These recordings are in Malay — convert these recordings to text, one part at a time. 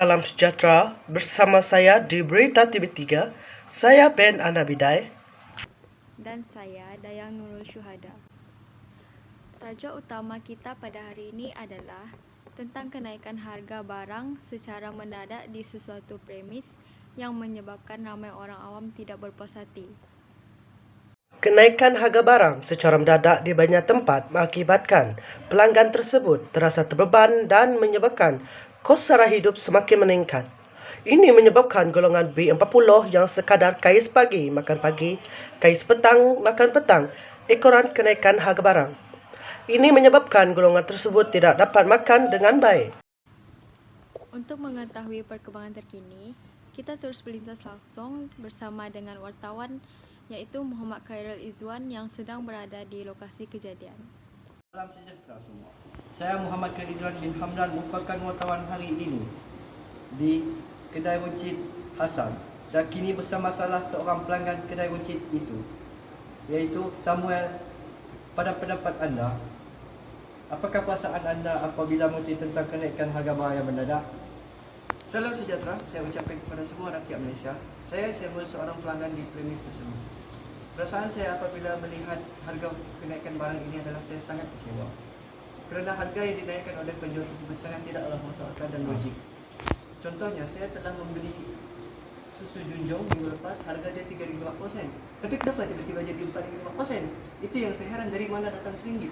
Salam sejahtera, bersama saya di Berita TV3, saya Ben Anabidai. Dan saya Dayang Nurul Syuhada. Tajuk utama kita pada hari ini adalah tentang kenaikan harga barang secara mendadak di sesuatu premis yang menyebabkan ramai orang awam tidak berpuas hati. Kenaikan harga barang secara mendadak di banyak tempat mengakibatkan pelanggan tersebut terasa terbeban dan menyebabkan kos sara hidup semakin meningkat. Ini menyebabkan golongan B40 yang sekadar kais pagi makan pagi, kais petang makan petang, ekoran kenaikan harga barang. Ini menyebabkan golongan tersebut tidak dapat makan dengan baik. Untuk mengetahui perkembangan terkini, kita terus berlintas langsung bersama dengan wartawan yaitu Muhammad Khairul Izwan yang sedang berada di lokasi kejadian. Salam sejahtera semua. Saya Muhammad Khairul Izwan bin Hamdan merupakan wartawan hari ini di Kedai Runcit Hasan. Saya kini bersama salah seorang pelanggan Kedai Runcit itu, iaitu Samuel. Pada pendapat anda, apakah perasaan anda apabila mengetahui tentang kenaikan harga barang yang mendadak? Salam sejahtera, saya ucapkan kepada semua rakyat Malaysia. Saya Samuel, seorang pelanggan di premis tersebut. Perasaan saya apabila melihat harga kenaikan barang ini adalah saya sangat kecewa. Kerana harga yang dinaikkan oleh penjual tersebut sangat tidaklah masuk akal dan logik. Contohnya, saya telah membeli susu junjung minggu lepas, harga dia RM3.5%. Tapi kenapa tiba-tiba jadi RM4.5%? Itu yang saya heran, dari mana datang RM1.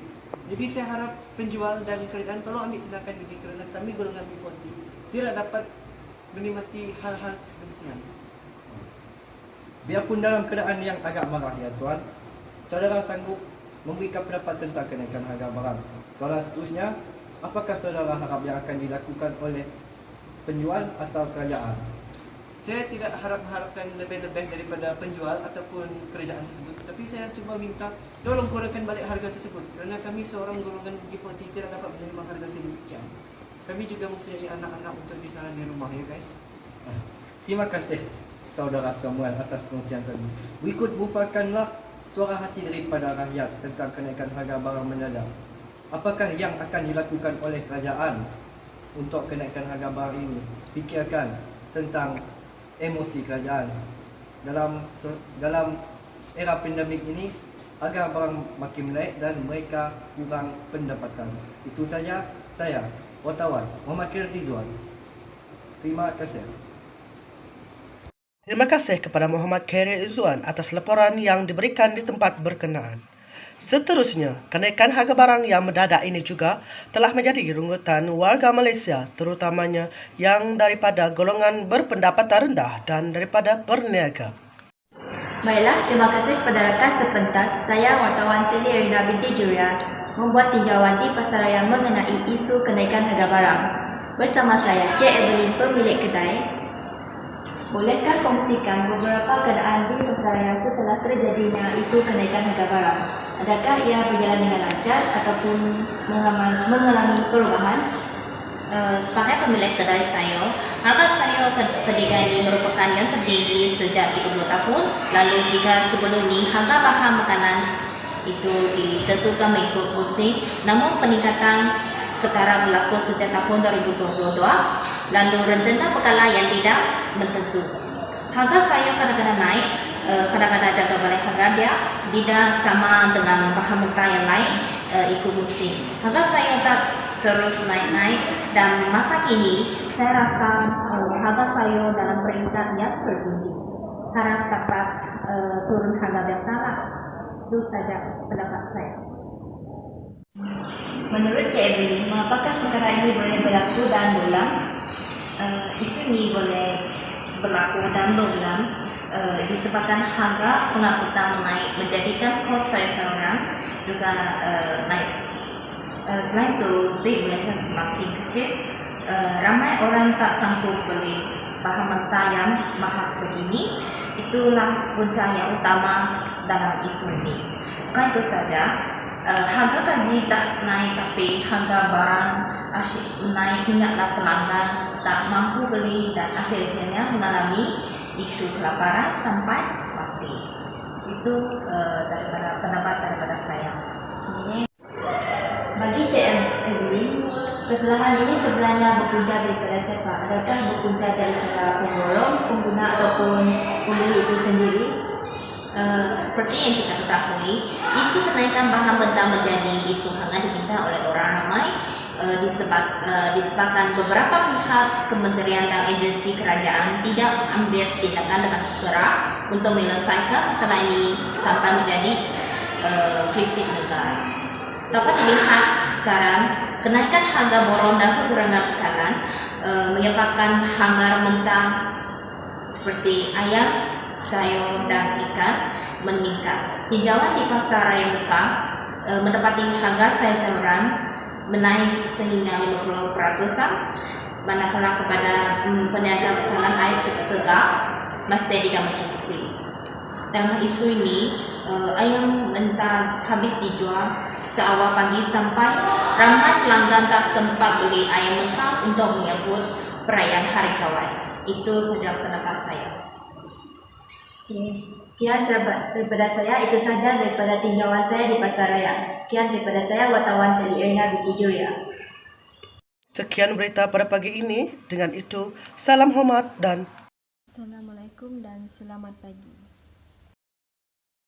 Jadi saya harap penjual dan kerajaan tolong ambil tindakan ini kerana kami golongan B40 tidak dapat menikmati hal-hal sedemikian. Biarpun dalam keadaan yang agak marah ya tuan, saudara sanggup memberikan pendapat tentang kenaikan harga barang. Soalan seterusnya, apakah saudara harap yang akan dilakukan oleh penjual atau kerajaan? Saya tidak mengharapkan lebih-lebih daripada penjual ataupun kerajaan tersebut. Tapi saya cuma minta tolong kurangkan balik harga tersebut. Kerana kami seorang golongan B40 tidak dapat menerima harga sedemikian. Kami juga mempunyai anak-anak untuk di sana di rumah ya guys. Terima kasih saudara Samuel atas perkongsian tadi. Berikut merupakanlah suara hati daripada rakyat tentang kenaikan harga barang mendadak. Apakah yang akan dilakukan oleh kerajaan untuk kenaikan harga barang ini? Fikirkan tentang emosi kerajaan dalam era pandemik ini agar barang makin menaik dan mereka kurang pendapatan. Itu saja saya, wartawan Muhammad Khairul Izwan. Terima kasih. Terima kasih kepada Muhammad Khairul Izwan atas laporan yang diberikan di tempat berkenaan. Seterusnya, kenaikan harga barang yang mendadak ini juga telah menjadi rungutan warga Malaysia, terutamanya yang daripada golongan berpendapatan rendah dan daripada berniaga. Baiklah, terima kasih kepada rakan sepentas. Saya wartawan Seli Erina binti Juria membuat tinjauan di pasaraya mengenai isu kenaikan harga barang. Bersama saya, Cik Evelyn, pemilik kedai. Bolehkah kongsikan beberapa keadaan di pasaraya setelah terjadinya isu kenaikan harga barang? Adakah ia berjalan dengan lancar ataupun mengalami perubahan? Sebagai pemilik kedai sayur, harga sayur kedai ini merupakan yang tertinggi sejak 30 tahun. Lalu jika sebelum ini harga bahan makanan itu ditentukan mengikut musim, namun peningkatan ketara berlaku sejak tahun 2022. Lalu rentana perkara yang tidak menentu. Harga sayur kadang-kadang naik, kadang-kadang jatuh balik harga dia tidak sama dengan bahan mentah yang lain ikut musim. Harga sayur tak terus naik-naik dan masa kini saya rasa harga sayur dalam peringkat yang tertinggi. Harap dapat turun harga biasa lah. Itu saja pendapat saya. Menurut Cik Evelyn, apakah perkara ini boleh berlaku dan berulang? Isu ini boleh berlaku dan berulang disebabkan harga pengangkutan menaik, menjadikan kos seorang juga naik. Selain itu, duit Malaysia semakin kecil, ramai orang tak sanggup beli bahan mentah yang mahal seperti ini. Itulah punca yang utama dalam isu ini. Bukan itu saja, harga gaji tak naik tapi harga barang asyik naik hinggalah pelanggan tak mampu beli dan akhirnya mengalami isu kelaparan sampai mati. Itu pendapat daripada saya. Bagi Cik Evelyn, Kesalahan ini sebenarnya berpunca daripada siapa? Adakah berpunca daripada pemborong, pengguna ataupun pembeli itu sendiri? Seperti yang kita ketahui, isu kenaikan bahan mentah menjadi isu hangat dibincang oleh orang ramai. Disebabkan beberapa pihak kementerian dan agensi kerajaan tidak ambil tindakan dengan segera untuk menyelesaikan masalah ini sampai menjadi krisis negara. Dapat dilihat sekarang kenaikan harga boron dan kekurangan makanan menyebabkan harga mentah seperti ayam, sayur dan ikan meningkat. Tinjauan di pasar raya buka mendapati harga sayur-sayuran menaik sehingga 50%, manakala kepada peniaga makanan air segar masih tidak mencukupi. Dalam isu ini, ayam mentah habis dijual seawal pagi sampai ramai pelanggan tak sempat beli ayam mentah untuk menyambut perayaan Hari Kawan. Itu saja pendapat saya. Sekian daripada saya, itu saja daripada tinjauan saya di pasar raya. Sekian daripada saya, wartawan Sally Erna binti Julia. Sekian berita pada pagi ini. Dengan itu, salam hormat dan Assalamualaikum dan selamat pagi.